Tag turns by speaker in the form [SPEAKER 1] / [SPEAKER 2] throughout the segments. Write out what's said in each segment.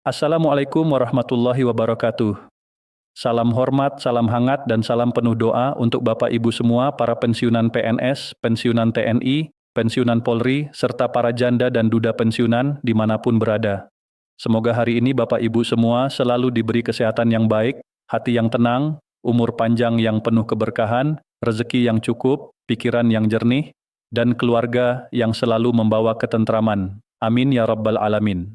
[SPEAKER 1] Assalamualaikum warahmatullahi wabarakatuh. Salam hormat, salam hangat, dan salam penuh doa untuk Bapak Ibu semua para pensiunan PNS, pensiunan TNI, pensiunan Polri, serta para janda dan duda pensiunan dimanapun berada. Semoga hari ini Bapak Ibu semua selalu diberi kesehatan yang baik, hati yang tenang, umur panjang yang penuh keberkahan, rezeki yang cukup, pikiran yang jernih, dan keluarga yang selalu membawa ketentraman. Amin ya Rabbal Alamin.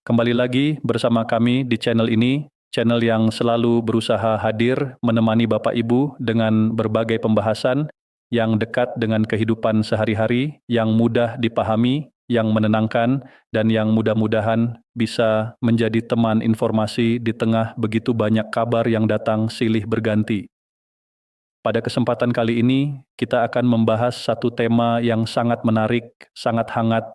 [SPEAKER 1] Kembali lagi bersama kami di channel ini, channel yang selalu berusaha hadir menemani Bapak Ibu dengan berbagai pembahasan yang dekat dengan kehidupan sehari-hari, yang mudah dipahami, yang menenangkan, dan yang mudah-mudahan bisa menjadi teman informasi di tengah begitu banyak kabar yang datang silih berganti. Pada kesempatan kali ini, kita akan membahas satu tema yang sangat menarik, sangat hangat,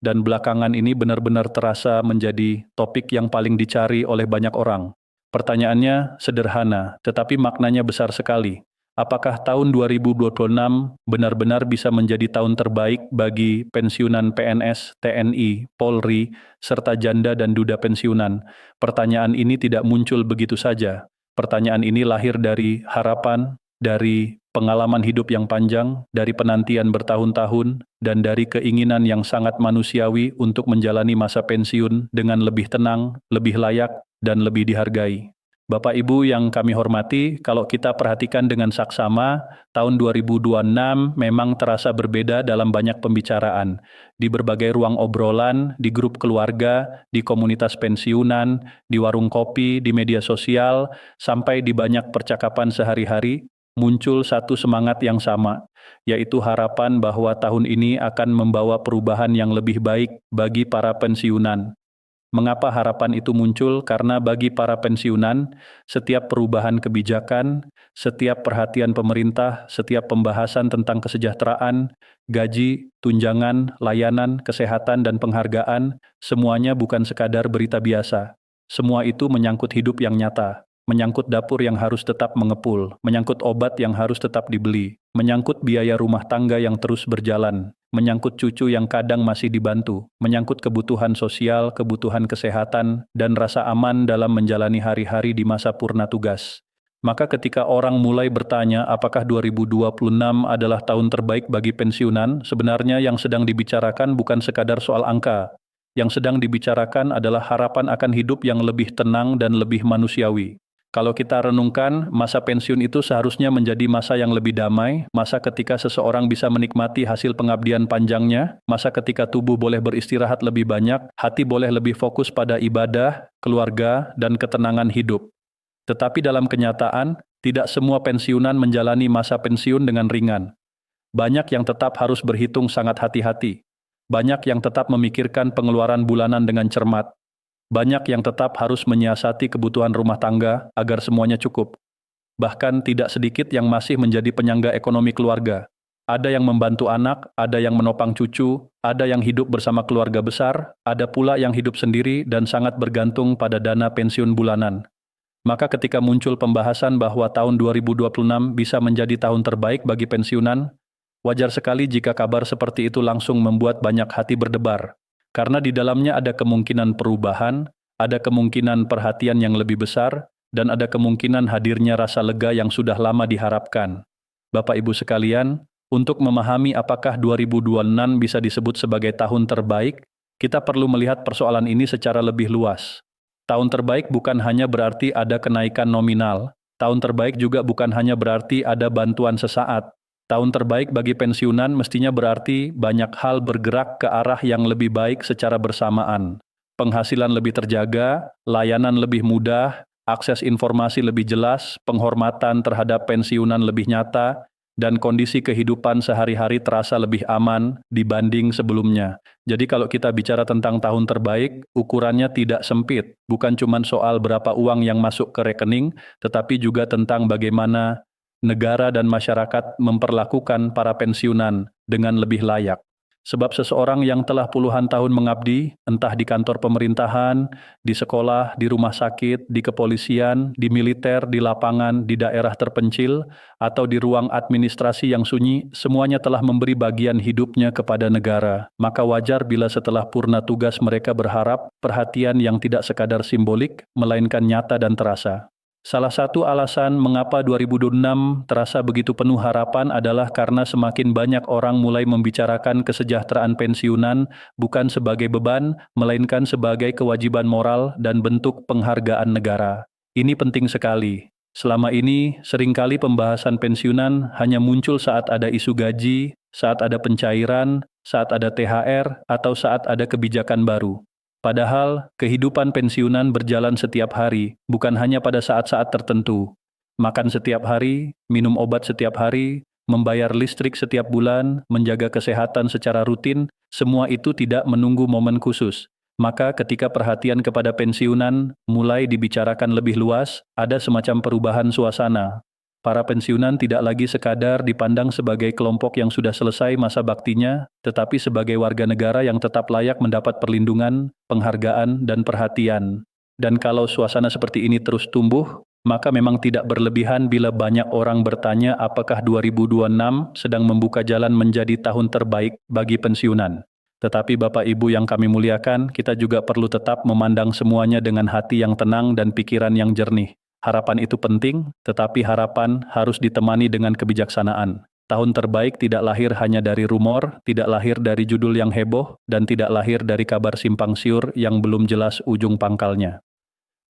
[SPEAKER 1] dan belakangan ini benar-benar terasa menjadi topik yang paling dicari oleh banyak orang. Pertanyaannya sederhana, tetapi maknanya besar sekali. Apakah tahun 2026 benar-benar bisa menjadi tahun terbaik bagi pensiunan PNS, TNI, Polri, serta janda dan duda pensiunan? Pertanyaan ini tidak muncul begitu saja. Pertanyaan ini lahir dari harapan, dari pengalaman hidup yang panjang, dari penantian bertahun-tahun, dan dari keinginan yang sangat manusiawi untuk menjalani masa pensiun dengan lebih tenang, lebih layak, dan lebih dihargai. Bapak Ibu yang kami hormati, kalau kita perhatikan dengan saksama, tahun 2026 memang terasa berbeda dalam banyak pembicaraan. Di berbagai ruang obrolan, di grup keluarga, di komunitas pensiunan, di warung kopi, di media sosial, sampai di banyak percakapan sehari-hari, muncul satu semangat yang sama, yaitu harapan bahwa tahun ini akan membawa perubahan yang lebih baik bagi para pensiunan. Mengapa harapan itu muncul? Karena bagi para pensiunan, setiap perubahan kebijakan, setiap perhatian pemerintah, setiap pembahasan tentang kesejahteraan, gaji, tunjangan, layanan, kesehatan, dan penghargaan, semuanya bukan sekadar berita biasa. Semua itu menyangkut hidup yang nyata. Menyangkut dapur yang harus tetap mengepul, menyangkut obat yang harus tetap dibeli, menyangkut biaya rumah tangga yang terus berjalan, menyangkut cucu yang kadang masih dibantu, menyangkut kebutuhan sosial, kebutuhan kesehatan, dan rasa aman dalam menjalani hari-hari di masa purna tugas. Maka ketika orang mulai bertanya apakah 2026 adalah tahun terbaik bagi pensiunan, sebenarnya yang sedang dibicarakan bukan sekadar soal angka. Yang sedang dibicarakan adalah harapan akan hidup yang lebih tenang dan lebih manusiawi. Kalau kita renungkan, masa pensiun itu seharusnya menjadi masa yang lebih damai, masa ketika seseorang bisa menikmati hasil pengabdian panjangnya, masa ketika tubuh boleh beristirahat lebih banyak, hati boleh lebih fokus pada ibadah, keluarga, dan ketenangan hidup. Tetapi dalam kenyataan, tidak semua pensiunan menjalani masa pensiun dengan ringan. Banyak yang tetap harus berhitung sangat hati-hati. Banyak yang tetap memikirkan pengeluaran bulanan dengan cermat. Banyak yang tetap harus menyiasati kebutuhan rumah tangga agar semuanya cukup. Bahkan tidak sedikit yang masih menjadi penyangga ekonomi keluarga. Ada yang membantu anak, ada yang menopang cucu, ada yang hidup bersama keluarga besar, ada pula yang hidup sendiri dan sangat bergantung pada dana pensiun bulanan. Maka ketika muncul pembahasan bahwa tahun 2026 bisa menjadi tahun terbaik bagi pensiunan, wajar sekali jika kabar seperti itu langsung membuat banyak hati berdebar. Karena di dalamnya ada kemungkinan perubahan, ada kemungkinan perhatian yang lebih besar, dan ada kemungkinan hadirnya rasa lega yang sudah lama diharapkan. Bapak Ibu sekalian, untuk memahami apakah 2026 bisa disebut sebagai tahun terbaik, kita perlu melihat persoalan ini secara lebih luas. Tahun terbaik bukan hanya berarti ada kenaikan nominal, tahun terbaik juga bukan hanya berarti ada bantuan sesaat. Tahun terbaik bagi pensiunan mestinya berarti banyak hal bergerak ke arah yang lebih baik secara bersamaan. Penghasilan lebih terjaga, layanan lebih mudah, akses informasi lebih jelas, penghormatan terhadap pensiunan lebih nyata, dan kondisi kehidupan sehari-hari terasa lebih aman dibanding sebelumnya. Jadi kalau kita bicara tentang tahun terbaik, ukurannya tidak sempit, bukan cuma soal berapa uang yang masuk ke rekening, tetapi juga tentang bagaimana negara dan masyarakat memperlakukan para pensiunan dengan lebih layak. Sebab seseorang yang telah puluhan tahun mengabdi, entah di kantor pemerintahan, di sekolah, di rumah sakit, di kepolisian, di militer, di lapangan, di daerah terpencil, atau di ruang administrasi yang sunyi, semuanya telah memberi bagian hidupnya kepada negara. Maka wajar bila setelah purna tugas mereka berharap perhatian yang tidak sekadar simbolik, melainkan nyata dan terasa. Salah satu alasan mengapa 2026 terasa begitu penuh harapan adalah karena semakin banyak orang mulai membicarakan kesejahteraan pensiunan bukan sebagai beban, melainkan sebagai kewajiban moral dan bentuk penghargaan negara. Ini penting sekali. Selama ini, seringkali pembahasan pensiunan hanya muncul saat ada isu gaji, saat ada pencairan, saat ada THR, atau saat ada kebijakan baru. Padahal, kehidupan pensiunan berjalan setiap hari, bukan hanya pada saat-saat tertentu. Makan setiap hari, minum obat setiap hari, membayar listrik setiap bulan, menjaga kesehatan secara rutin, semua itu tidak menunggu momen khusus. Maka ketika perhatian kepada pensiunan mulai dibicarakan lebih luas, ada semacam perubahan suasana. Para pensiunan tidak lagi sekadar dipandang sebagai kelompok yang sudah selesai masa baktinya, tetapi sebagai warga negara yang tetap layak mendapat perlindungan, penghargaan, dan perhatian. Dan kalau suasana seperti ini terus tumbuh, maka memang tidak berlebihan bila banyak orang bertanya apakah 2026 sedang membuka jalan menjadi tahun terbaik bagi pensiunan. Tetapi Bapak Ibu yang kami muliakan, kita juga perlu tetap memandang semuanya dengan hati yang tenang dan pikiran yang jernih. Harapan itu penting, tetapi harapan harus ditemani dengan kebijaksanaan. Tahun terbaik tidak lahir hanya dari rumor, tidak lahir dari judul yang heboh, dan tidak lahir dari kabar simpang siur yang belum jelas ujung pangkalnya.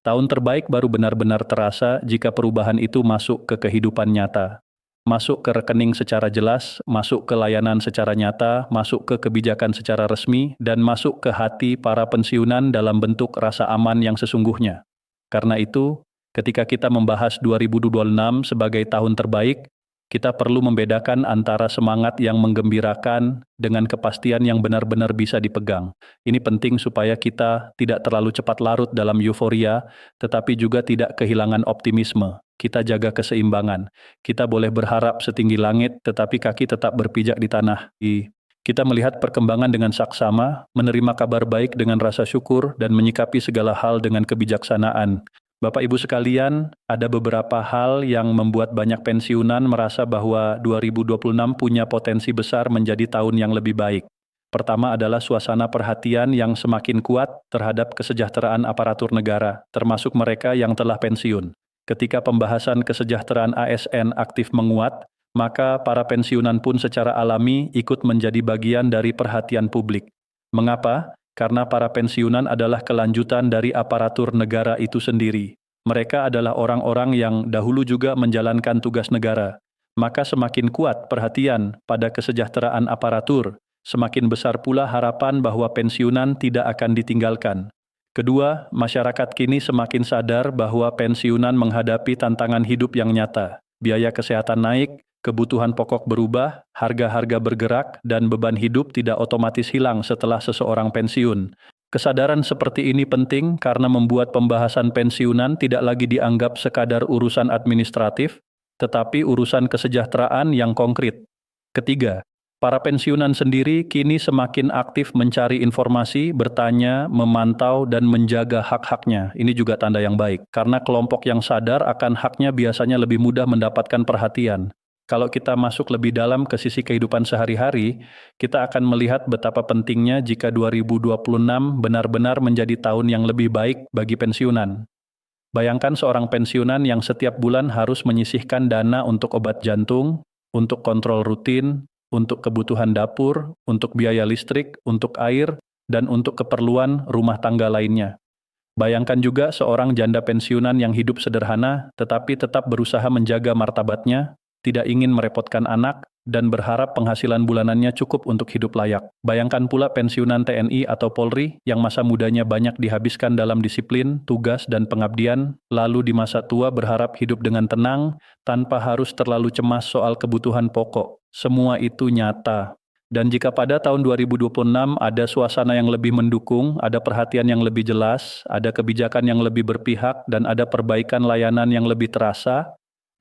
[SPEAKER 1] Tahun terbaik baru benar-benar terasa jika perubahan itu masuk ke kehidupan nyata. Masuk ke rekening secara jelas, masuk ke layanan secara nyata, masuk ke kebijakan secara resmi, dan masuk ke hati para pensiunan dalam bentuk rasa aman yang sesungguhnya. Karena itu, ketika kita membahas 2026 sebagai tahun terbaik, kita perlu membedakan antara semangat yang menggembirakan dengan kepastian yang benar-benar bisa dipegang. Ini penting supaya kita tidak terlalu cepat larut dalam euforia, tetapi juga tidak kehilangan optimisme. Kita jaga keseimbangan. Kita boleh berharap setinggi langit, tetapi kaki tetap berpijak di tanah. Kita melihat perkembangan dengan saksama, menerima kabar baik dengan rasa syukur, dan menyikapi segala hal dengan kebijaksanaan. Bapak Ibu sekalian, ada beberapa hal yang membuat banyak pensiunan merasa bahwa 2026 punya potensi besar menjadi tahun yang lebih baik. Pertama adalah suasana perhatian yang semakin kuat terhadap kesejahteraan aparatur negara, termasuk mereka yang telah pensiun. Ketika pembahasan kesejahteraan ASN aktif menguat, maka para pensiunan pun secara alami ikut menjadi bagian dari perhatian publik. Mengapa? Karena para pensiunan adalah kelanjutan dari aparatur negara itu sendiri. Mereka adalah orang-orang yang dahulu juga menjalankan tugas negara. Maka semakin kuat perhatian pada kesejahteraan aparatur, semakin besar pula harapan bahwa pensiunan tidak akan ditinggalkan. Kedua, masyarakat kini semakin sadar bahwa pensiunan menghadapi tantangan hidup yang nyata. Biaya kesehatan naik, kebutuhan pokok berubah, harga-harga bergerak, dan beban hidup tidak otomatis hilang setelah seseorang pensiun. Kesadaran seperti ini penting karena membuat pembahasan pensiunan tidak lagi dianggap sekadar urusan administratif, tetapi urusan kesejahteraan yang konkret. Ketiga, para pensiunan sendiri kini semakin aktif mencari informasi, bertanya, memantau, dan menjaga hak-haknya. Ini juga tanda yang baik, karena kelompok yang sadar akan haknya biasanya lebih mudah mendapatkan perhatian. Kalau kita masuk lebih dalam ke sisi kehidupan sehari-hari, kita akan melihat betapa pentingnya jika 2026 benar-benar menjadi tahun yang lebih baik bagi pensiunan. Bayangkan seorang pensiunan yang setiap bulan harus menyisihkan dana untuk obat jantung, untuk kontrol rutin, untuk kebutuhan dapur, untuk biaya listrik, untuk air, dan untuk keperluan rumah tangga lainnya. Bayangkan juga seorang janda pensiunan yang hidup sederhana, tetapi tetap berusaha menjaga martabatnya, tidak ingin merepotkan anak, dan berharap penghasilan bulanannya cukup untuk hidup layak. Bayangkan pula pensiunan TNI atau Polri yang masa mudanya banyak dihabiskan dalam disiplin, tugas, dan pengabdian, lalu di masa tua berharap hidup dengan tenang, tanpa harus terlalu cemas soal kebutuhan pokok. Semua itu nyata. Dan jika pada tahun 2026 ada suasana yang lebih mendukung, ada perhatian yang lebih jelas, ada kebijakan yang lebih berpihak, dan ada perbaikan layanan yang lebih terasa,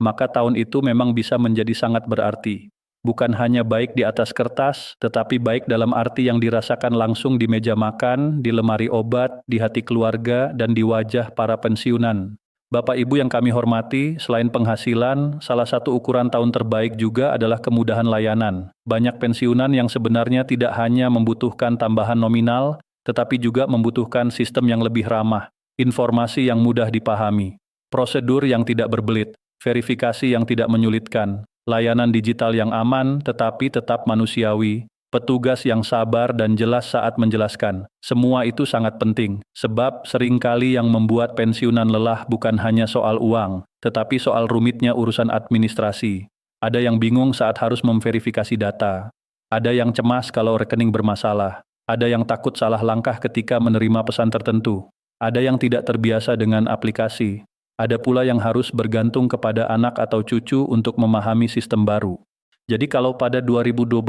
[SPEAKER 1] maka tahun itu memang bisa menjadi sangat berarti. Bukan hanya baik di atas kertas, tetapi baik dalam arti yang dirasakan langsung di meja makan, di lemari obat, di hati keluarga, dan di wajah para pensiunan. Bapak Ibu yang kami hormati, selain penghasilan, salah satu ukuran tahun terbaik juga adalah kemudahan layanan. Banyak pensiunan yang sebenarnya tidak hanya membutuhkan tambahan nominal, tetapi juga membutuhkan sistem yang lebih ramah, informasi yang mudah dipahami, prosedur yang tidak berbelit, verifikasi yang tidak menyulitkan, layanan digital yang aman tetapi tetap manusiawi, petugas yang sabar dan jelas saat menjelaskan. Semua itu sangat penting, sebab seringkali yang membuat pensiunan lelah bukan hanya soal uang, tetapi soal rumitnya urusan administrasi. Ada yang bingung saat harus memverifikasi data. Ada yang cemas kalau rekening bermasalah. Ada yang takut salah langkah ketika menerima pesan tertentu. Ada yang tidak terbiasa dengan aplikasi. Ada pula yang harus bergantung kepada anak atau cucu untuk memahami sistem baru. Jadi kalau pada 2026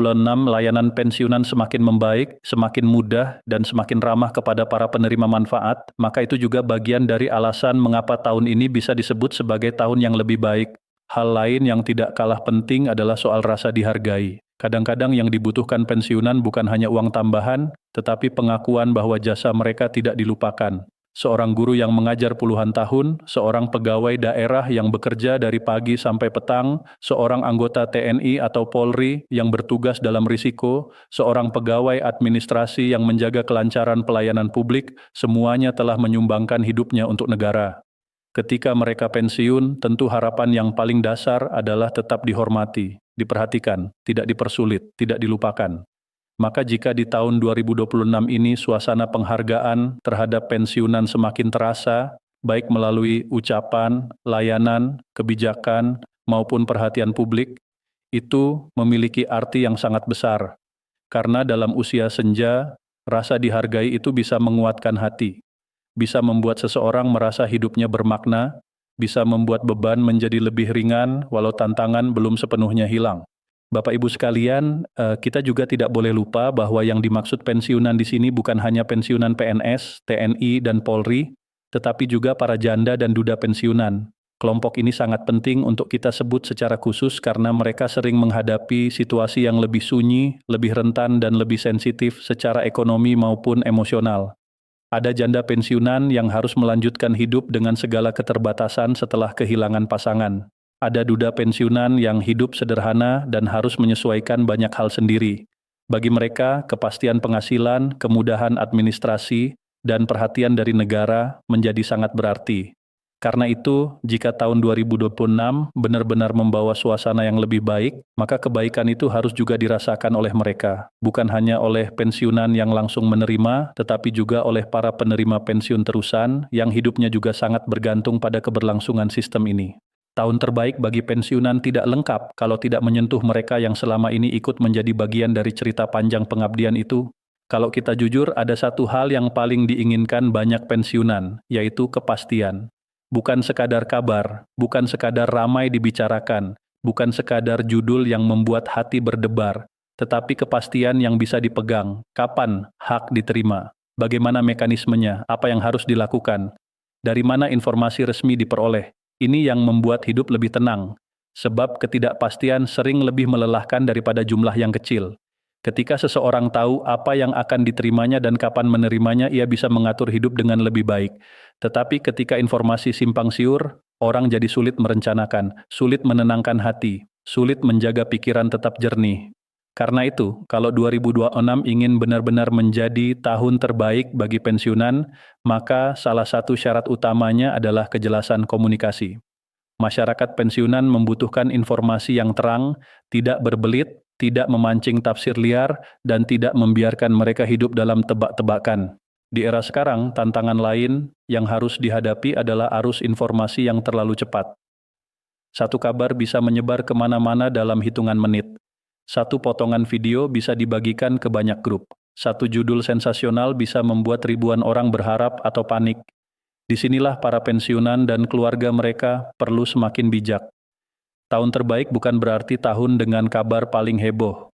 [SPEAKER 1] layanan pensiunan semakin membaik, semakin mudah, dan semakin ramah kepada para penerima manfaat, maka itu juga bagian dari alasan mengapa tahun ini bisa disebut sebagai tahun yang lebih baik. Hal lain yang tidak kalah penting adalah soal rasa dihargai. Kadang-kadang yang dibutuhkan pensiunan bukan hanya uang tambahan, tetapi pengakuan bahwa jasa mereka tidak dilupakan. Seorang guru yang mengajar puluhan tahun, seorang pegawai daerah yang bekerja dari pagi sampai petang, seorang anggota TNI atau Polri yang bertugas dalam risiko, seorang pegawai administrasi yang menjaga kelancaran pelayanan publik, semuanya telah menyumbangkan hidupnya untuk negara. Ketika mereka pensiun, tentu harapan yang paling dasar adalah tetap dihormati, diperhatikan, tidak dipersulit, tidak dilupakan. Maka jika di tahun 2026 ini suasana penghargaan terhadap pensiunan semakin terasa, baik melalui ucapan, layanan, kebijakan, maupun perhatian publik, itu memiliki arti yang sangat besar. Karena dalam usia senja, rasa dihargai itu bisa menguatkan hati, bisa membuat seseorang merasa hidupnya bermakna, bisa membuat beban menjadi lebih ringan walau tantangan belum sepenuhnya hilang. Bapak Ibu sekalian, kita juga tidak boleh lupa bahwa yang dimaksud pensiunan di sini bukan hanya pensiunan PNS, TNI, dan Polri, tetapi juga para janda dan duda pensiunan. Kelompok ini sangat penting untuk kita sebut secara khusus karena mereka sering menghadapi situasi yang lebih sunyi, lebih rentan, dan lebih sensitif secara ekonomi maupun emosional. Ada janda pensiunan yang harus melanjutkan hidup dengan segala keterbatasan setelah kehilangan pasangan. Ada duda pensiunan yang hidup sederhana dan harus menyesuaikan banyak hal sendiri. Bagi mereka, kepastian penghasilan, kemudahan administrasi, dan perhatian dari negara menjadi sangat berarti. Karena itu, jika tahun 2026 benar-benar membawa suasana yang lebih baik, maka kebaikan itu harus juga dirasakan oleh mereka. Bukan hanya oleh pensiunan yang langsung menerima, tetapi juga oleh para penerima pensiun terusan yang hidupnya juga sangat bergantung pada keberlangsungan sistem ini. Tahun terbaik bagi pensiunan tidak lengkap kalau tidak menyentuh mereka yang selama ini ikut menjadi bagian dari cerita panjang pengabdian itu. Kalau kita jujur, ada satu hal yang paling diinginkan banyak pensiunan, yaitu kepastian. Bukan sekadar kabar, bukan sekadar ramai dibicarakan, bukan sekadar judul yang membuat hati berdebar, tetapi kepastian yang bisa dipegang, kapan hak diterima, bagaimana mekanismenya, apa yang harus dilakukan, dari mana informasi resmi diperoleh. Ini yang membuat hidup lebih tenang, sebab ketidakpastian sering lebih melelahkan daripada jumlah yang kecil. Ketika seseorang tahu apa yang akan diterimanya dan kapan menerimanya, ia bisa mengatur hidup dengan lebih baik. Tetapi ketika informasi simpang siur, orang jadi sulit merencanakan, sulit menenangkan hati, sulit menjaga pikiran tetap jernih. Karena itu, kalau 2026 ingin benar-benar menjadi tahun terbaik bagi pensiunan, maka salah satu syarat utamanya adalah kejelasan komunikasi. Masyarakat pensiunan membutuhkan informasi yang terang, tidak berbelit, tidak memancing tafsir liar, dan tidak membiarkan mereka hidup dalam tebak-tebakan. Di era sekarang, tantangan lain yang harus dihadapi adalah arus informasi yang terlalu cepat. Satu kabar bisa menyebar kemana-mana dalam hitungan menit. Satu potongan video bisa dibagikan ke banyak grup. Satu judul sensasional bisa membuat ribuan orang berharap atau panik. Disinilah para pensiunan dan keluarga mereka perlu semakin bijak. Tahun terbaik bukan berarti tahun dengan kabar paling heboh.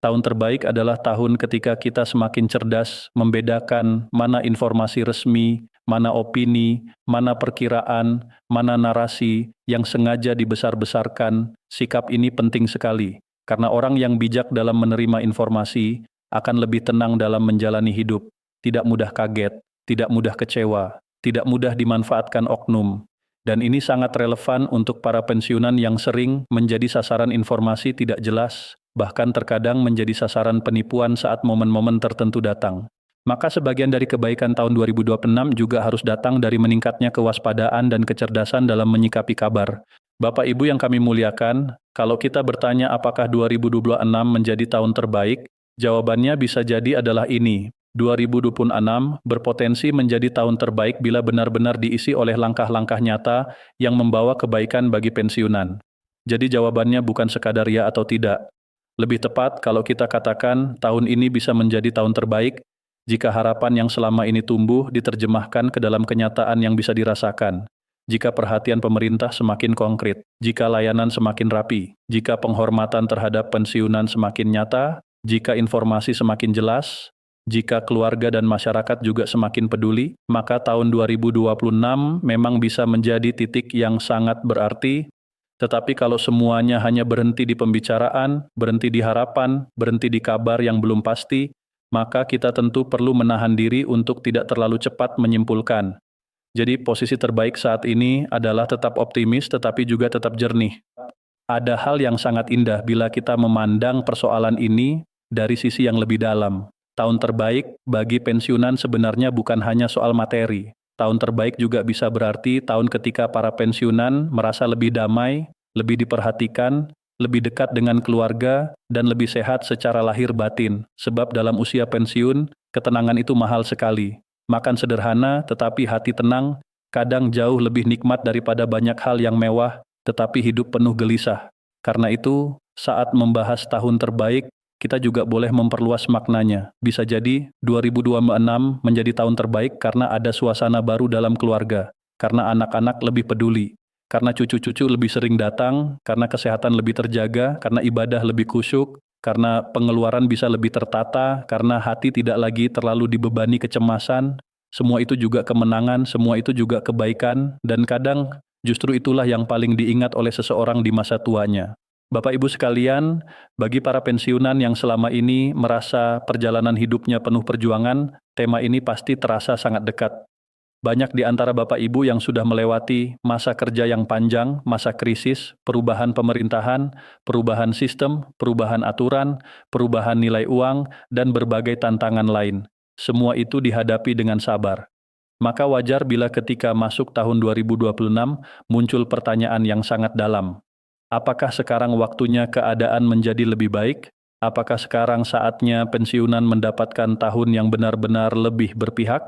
[SPEAKER 1] Tahun terbaik adalah tahun ketika kita semakin cerdas membedakan mana informasi resmi, mana opini, mana perkiraan, mana narasi yang sengaja dibesar-besarkan. Sikap ini penting sekali. Karena orang yang bijak dalam menerima informasi akan lebih tenang dalam menjalani hidup, tidak mudah kaget, tidak mudah kecewa, tidak mudah dimanfaatkan oknum. Dan ini sangat relevan untuk para pensiunan yang sering menjadi sasaran informasi tidak jelas, bahkan terkadang menjadi sasaran penipuan saat momen-momen tertentu datang. Maka sebagian dari kebaikan tahun 2026 juga harus datang dari meningkatnya kewaspadaan dan kecerdasan dalam menyikapi kabar. Bapak Ibu yang kami muliakan, kalau kita bertanya apakah 2026 menjadi tahun terbaik, jawabannya bisa jadi adalah ini. 2026 berpotensi menjadi tahun terbaik bila benar-benar diisi oleh langkah-langkah nyata yang membawa kebaikan bagi pensiunan. Jadi jawabannya bukan sekadar ya atau tidak. Lebih tepat kalau kita katakan tahun ini bisa menjadi tahun terbaik jika harapan yang selama ini tumbuh diterjemahkan ke dalam kenyataan yang bisa dirasakan. Jika perhatian pemerintah semakin konkret, jika layanan semakin rapi, jika penghormatan terhadap pensiunan semakin nyata, jika informasi semakin jelas, jika keluarga dan masyarakat juga semakin peduli, maka tahun 2026 memang bisa menjadi titik yang sangat berarti. Tetapi kalau semuanya hanya berhenti di pembicaraan, berhenti di harapan, berhenti di kabar yang belum pasti, maka kita tentu perlu menahan diri untuk tidak terlalu cepat menyimpulkan. Jadi posisi terbaik saat ini adalah tetap optimis tetapi juga tetap jernih. Ada hal yang sangat indah bila kita memandang persoalan ini dari sisi yang lebih dalam. Tahun terbaik bagi pensiunan sebenarnya bukan hanya soal materi. Tahun terbaik juga bisa berarti tahun ketika para pensiunan merasa lebih damai, lebih diperhatikan, lebih dekat dengan keluarga, dan lebih sehat secara lahir batin. Sebab dalam usia pensiun, ketenangan itu mahal sekali. Makan sederhana tetapi hati tenang, kadang jauh lebih nikmat daripada banyak hal yang mewah, tetapi hidup penuh gelisah. Karena itu, saat membahas tahun terbaik, kita juga boleh memperluas maknanya. Bisa jadi 2026 menjadi tahun terbaik karena ada suasana baru dalam keluarga, karena anak-anak lebih peduli, karena cucu-cucu lebih sering datang, karena kesehatan lebih terjaga, karena ibadah lebih khusyuk, karena pengeluaran bisa lebih tertata, karena hati tidak lagi terlalu dibebani kecemasan. Semua itu juga kemenangan, semua itu juga kebaikan, dan kadang justru itulah yang paling diingat oleh seseorang di masa tuanya. Bapak Ibu sekalian, bagi para pensiunan yang selama ini merasa perjalanan hidupnya penuh perjuangan, tema ini pasti terasa sangat dekat. Banyak di antara Bapak Ibu yang sudah melewati masa kerja yang panjang, masa krisis, perubahan pemerintahan, perubahan sistem, perubahan aturan, perubahan nilai uang, dan berbagai tantangan lain. Semua itu dihadapi dengan sabar. Maka wajar bila ketika masuk tahun 2026 muncul pertanyaan yang sangat dalam. Apakah sekarang waktunya keadaan menjadi lebih baik? Apakah sekarang saatnya pensiunan mendapatkan tahun yang benar-benar lebih berpihak?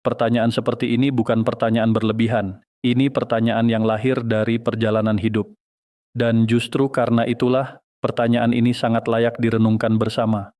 [SPEAKER 1] Pertanyaan seperti ini bukan pertanyaan berlebihan. Ini pertanyaan yang lahir dari perjalanan hidup. Dan justru karena itulah, pertanyaan ini sangat layak direnungkan bersama.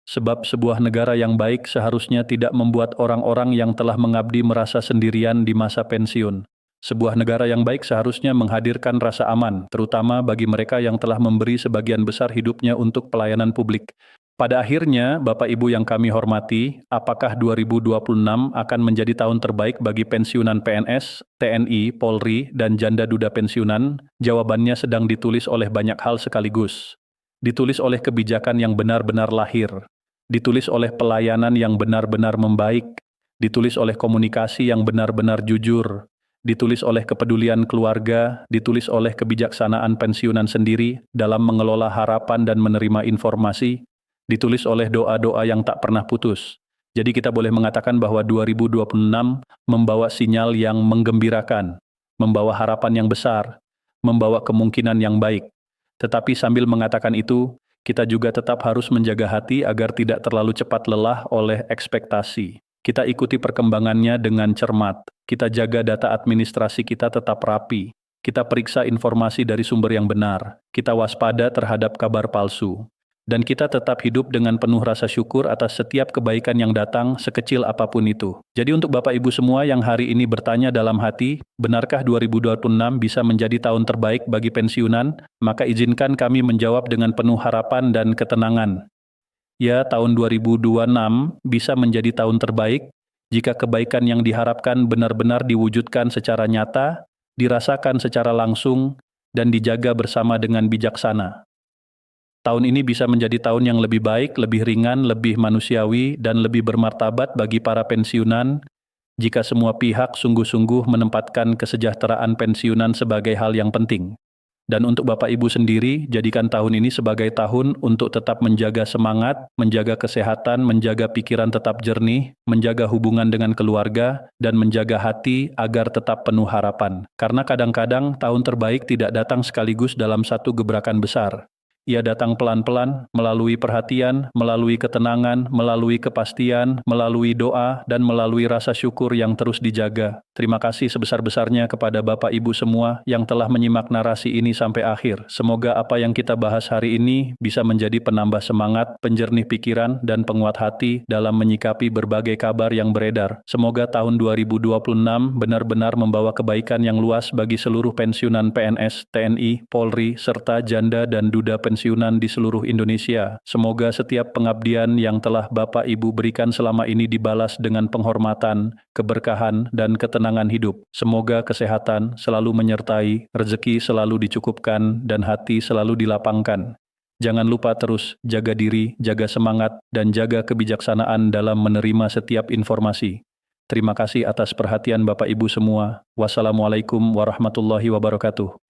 [SPEAKER 1] Sebab sebuah negara yang baik seharusnya tidak membuat orang-orang yang telah mengabdi merasa sendirian di masa pensiun. Sebuah negara yang baik seharusnya menghadirkan rasa aman, terutama bagi mereka yang telah memberi sebagian besar hidupnya untuk pelayanan publik. Pada akhirnya, Bapak Ibu yang kami hormati, apakah 2026 akan menjadi tahun terbaik bagi pensiunan PNS, TNI, Polri, dan janda duda pensiunan? Jawabannya sedang ditulis oleh banyak hal sekaligus. Ditulis oleh kebijakan yang benar-benar lahir, ditulis oleh pelayanan yang benar-benar membaik, ditulis oleh komunikasi yang benar-benar jujur, ditulis oleh kepedulian keluarga, ditulis oleh kebijaksanaan pensiunan sendiri dalam mengelola harapan dan menerima informasi, ditulis oleh doa-doa yang tak pernah putus. Jadi kita boleh mengatakan bahwa 2026 membawa sinyal yang menggembirakan, membawa harapan yang besar, membawa kemungkinan yang baik. Tetapi sambil mengatakan itu, kita juga tetap harus menjaga hati agar tidak terlalu cepat lelah oleh ekspektasi. Kita ikuti perkembangannya dengan cermat. Kita jaga data administrasi kita tetap rapi. Kita periksa informasi dari sumber yang benar. Kita waspada terhadap kabar palsu. Dan kita tetap hidup dengan penuh rasa syukur atas setiap kebaikan yang datang, sekecil apapun itu. Jadi untuk Bapak Ibu semua yang hari ini bertanya dalam hati, benarkah 2026 bisa menjadi tahun terbaik bagi pensiunan? Maka izinkan kami menjawab dengan penuh harapan dan ketenangan. Ya, tahun 2026 bisa menjadi tahun terbaik jika kebaikan yang diharapkan benar-benar diwujudkan secara nyata, dirasakan secara langsung, dan dijaga bersama dengan bijaksana. Tahun ini bisa menjadi tahun yang lebih baik, lebih ringan, lebih manusiawi, dan lebih bermartabat bagi para pensiunan jika semua pihak sungguh-sungguh menempatkan kesejahteraan pensiunan sebagai hal yang penting. Dan untuk Bapak Ibu sendiri, jadikan tahun ini sebagai tahun untuk tetap menjaga semangat, menjaga kesehatan, menjaga pikiran tetap jernih, menjaga hubungan dengan keluarga, dan menjaga hati agar tetap penuh harapan. Karena kadang-kadang tahun terbaik tidak datang sekaligus dalam satu gebrakan besar. Ia datang pelan-pelan, melalui perhatian, melalui ketenangan, melalui kepastian, melalui doa, dan melalui rasa syukur yang terus dijaga. Terima kasih sebesar-besarnya kepada Bapak Ibu semua yang telah menyimak narasi ini sampai akhir. Semoga apa yang kita bahas hari ini bisa menjadi penambah semangat, penjernih pikiran, dan penguat hati dalam menyikapi berbagai kabar yang beredar. Semoga tahun 2026 benar-benar membawa kebaikan yang luas bagi seluruh pensiunan PNS, TNI, Polri, serta janda dan duda pensiunan di seluruh Indonesia. Semoga setiap pengabdian yang telah Bapak Ibu berikan selama ini dibalas dengan penghormatan, keberkahan, dan ketenangan hidup. Semoga kesehatan selalu menyertai, rezeki selalu dicukupkan, dan hati selalu dilapangkan. Jangan lupa terus jaga diri, jaga semangat, dan jaga kebijaksanaan dalam menerima setiap informasi. Terima kasih atas perhatian Bapak Ibu semua. Wassalamualaikum warahmatullahi wabarakatuh.